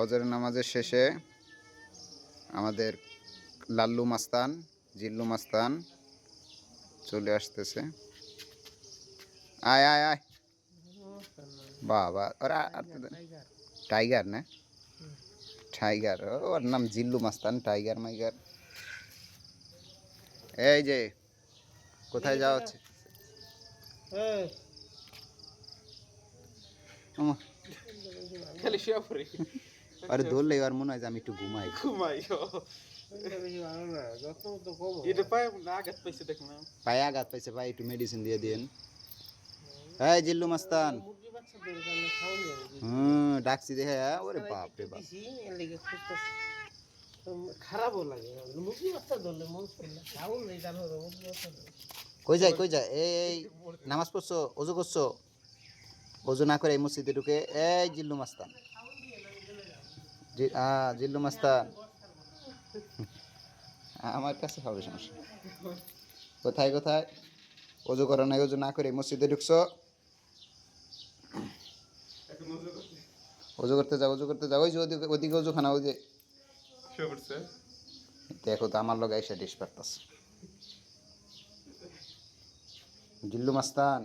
ফজরের নামাজের শেষে আমাদের লাল্লু মাস্তান, জিল্লু মাস্তান চলে আসতেছে। আয় আয় আয় বাবা, ওরা টাইগার না, টাইগার, ওর নাম জিল্লু মাস্তান, টাইগার মাইগার। এই যে কোথায় যাওয়া হচ্ছে? আরে ধরলে এবার মনে হয় যে আমি একটু ঘুমাই। পায়ে আঘাত পাইছে, ভাই একটু মেডিসিন দিয়ে দিন। হ্যাঁ জিল্লু মাস্তান, ডাকছি দেখে। ওরে বাপ রে বাপ, খারাপও লাগে মুরগি বাচ্চা ধরলে কই যায় কই যায়? এই নামাজ পড়ছো, অজু করছো? অজু না করে এই মসজিদে ঢুকে এই জিল্লু মাস্তান, জিল্লু মাস্তান আমার কাছে হবে সমস্যা। কোথায় কোথায় অজু করো নাই, অজু না করে মসজিদে ঢুকছো? অজু করতে যাও, অজু করতে যাও। ওই যে ওদিকে অজুখানা, ওই যে দেখো তো আমার লগে এসে ডিশ পারতাছে। জিল্লু মাস্তান